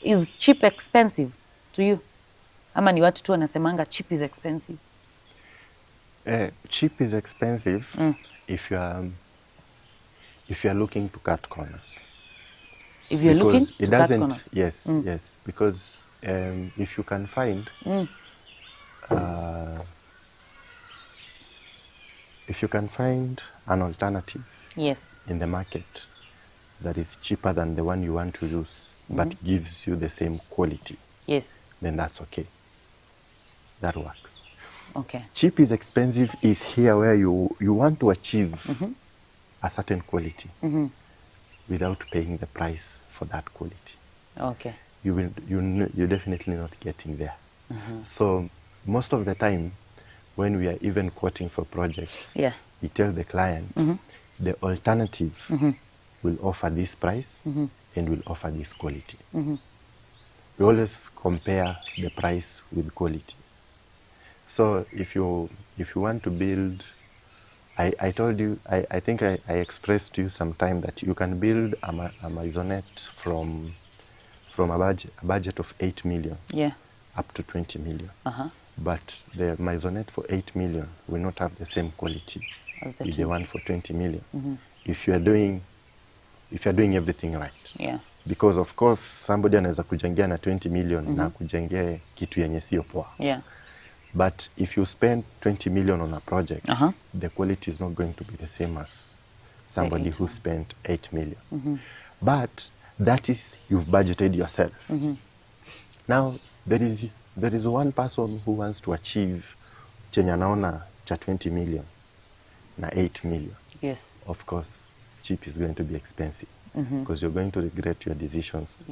Is cheap expensive to you? Ama ni watu tu wanasemanga cheap is expensive? Cheap is expensive if you are looking to cut corners. If you're Because looking it to cut doesn't, corners. yes, yes, because if you can find an alternative Yes. in the market that is cheaper than the one you want to use, but gives you the same quality, Yes. then that's okay. That works. Okay. Cheap is expensive is here where you want to achieve a certain quality without paying the price for that quality. Okay. You're definitely not getting there. So most of the time, when we are even quoting for projects, we tell the client the alternative will offer this price and will offer this quality. We always compare the price with quality. So if you want to build, I told you, I think I expressed to you sometime that you can build a maisonette from a budget of 8 million up to 20 million. But the maisonette for 8 million will not have the same quality as the one for 20 million. If you are doing everything right. Yeah. Because of course somebody anaweza kujengia na 20 million na kujengea kitu yenye sio poa. Yeah. But if you spend 20 million on a project, the quality is not going to be the same as somebody who spent 8 million. But that is, you've budgeted yourself. Now, there is one person who wants to achieve chenye anaona cha 20 million na 8 million. Yes. Of course, cheap is going to be expensive because you're going to regret your decisions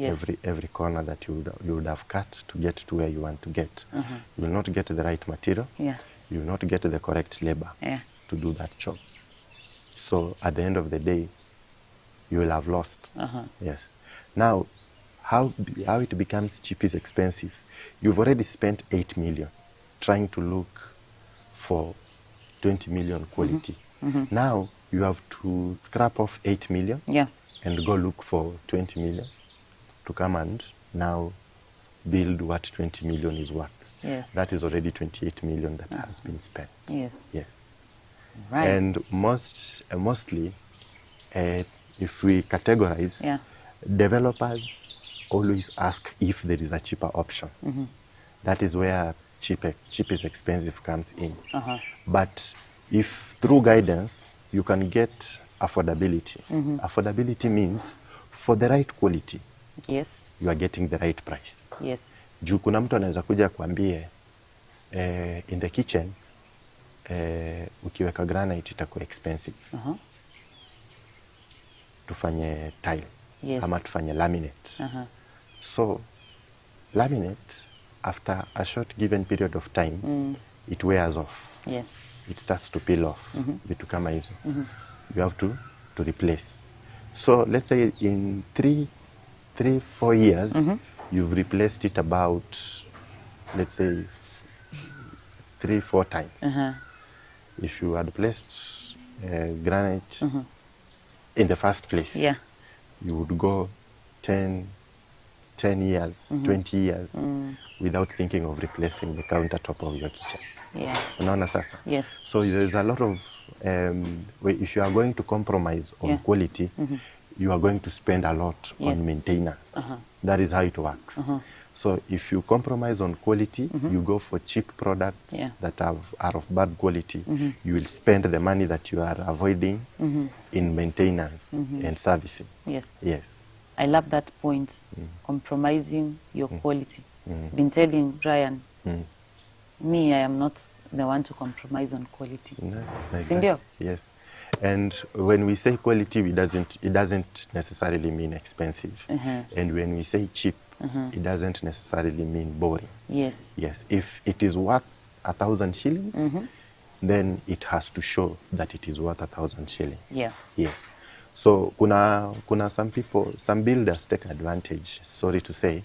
every corner that you would have cut to get to where you want to get. You will not get the right material. Yeah. You will not get the correct labor to do that job. So at the end of the day, you will have lost. Yes. Now, how it becomes cheap is expensive. You've already spent 8 million trying to look for 20 million quality. Now, you have to scrap off 8 million and go look for 20 million to come and now build what 20 million is worth. Yes. That is already 28 million that has been spent. Yes. Yes. Right. And mostly, if we categorize, developers always ask if there is a cheaper option. That is where cheap is expensive comes in. But if through guidance, you can get affordability. Affordability means for the right quality, you are getting the right price. Yes. Juu kuna mtu anaweza kuja kuambie in the kitchen ukiweka granite itakuwa expensive. Tufanye tile ama tufanye laminate. So laminate, after a short given period of time, it wears off. Yes. It starts to peel off. Vitu kama hizo. You have to replace. So let's say in 3-4 years, you've replaced it about, let's say, 3-4 times. If you had placed granite in the first place, you would go 10 years, 20 years without thinking of replacing the countertop of your kitchen. Yeah. Unaona sasa? Yes. So there's a lot of, if you are going to compromise on quality, you are going to spend a lot on maintenance. That is how it works. So if you compromise on quality, you go for cheap products that are of bad quality, you will spend the money that you are avoiding in maintenance and servicing. Yes. Yes. I love that point, compromising your quality. Been telling Brian, me, I am not the one to compromise on quality. No, like Sindio? Yes. And when we say quality, it doesn't necessarily mean expensive. And when we say cheap, it doesn't necessarily mean boring. Yes. Yes. If it is worth 1,000 shillings, then it has to show that it is worth 1,000 shillings. Yes. Yes. So kuna some people, some builders take advantage, sorry to say,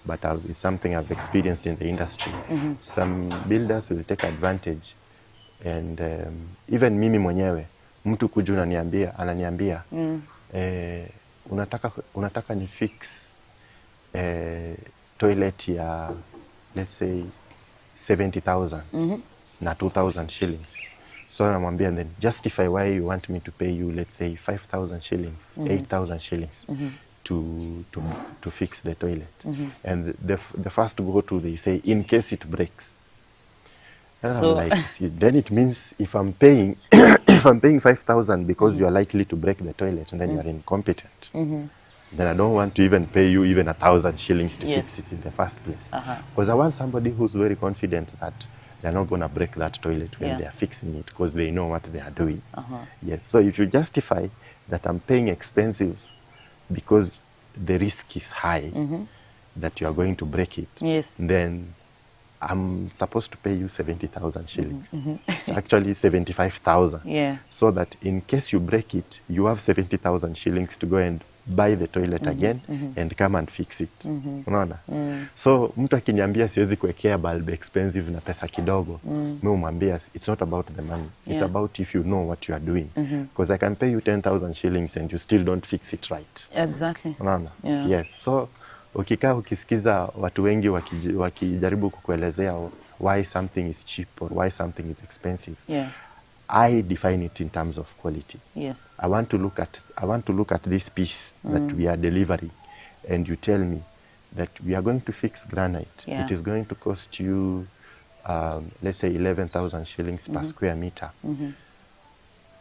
but it's something I've experienced in the industry. Some builders will take advantage, and even mimi mwenyewe, mtu kuja ananiambia, unataka ni fix toilet ya, let's say 70,000 na 2,000 shillings. So namwambia, then justify why you want me to pay you, let's say 5,000 shillings, 8,000 shillings to fix the toilet. And the first go-to, they say, in case it breaks. And So I'm like, see, then it means if I'm paying if I'm paying 5,000 because you are likely to break the toilet and then you are incompetent, then I don't want to even pay you even 1,000 shillings to fix it in the first place. Because I want somebody who's very confident that they're not going to break that toilet when they are fixing it, because they know what they are doing. Yes. So if you justify that I'm paying expensive because the risk is high that you are going to break it, then I'm supposed to pay you 70,000 shillings. It's actually 75,000. So that in case you break it, you have 70,000 shillings to go and buy the toilet again and come and fix it. Unaona? So mtu akiniambia siwezi kuwekea bulb expensive na pesa kidogo, mimi umwambia it's not about the money. It's about if you know what you are doing. Because I can pay you 10,000 shillings and you still don't fix it right. Exactly. Unaona? Yes. So ukikaa ukisikiza watu wengi wakijaribu kukuelezea why something is cheap or why something is expensive, I define it in terms of quality. I want to look at this piece that we are delivering, and you tell me that we are going to fix granite. It is going to cost you, let's say 11,000 shillings per square meter.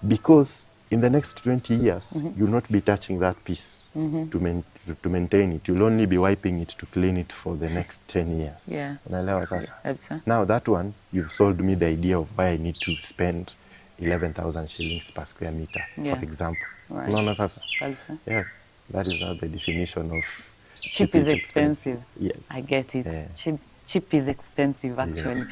Because in the next 20 years, you'll not be touching that piece to maintain it. You'll only be wiping it to clean it for the next 10 years. Unaelewa sasa? Now that one, you've sold me the idea of why I need to spend 11,000 shillings per square meter, for example. Unaona sasa? Yes. That is how the definition of cheap is expensive. Yes. I get it. Cheap is expensive, actually.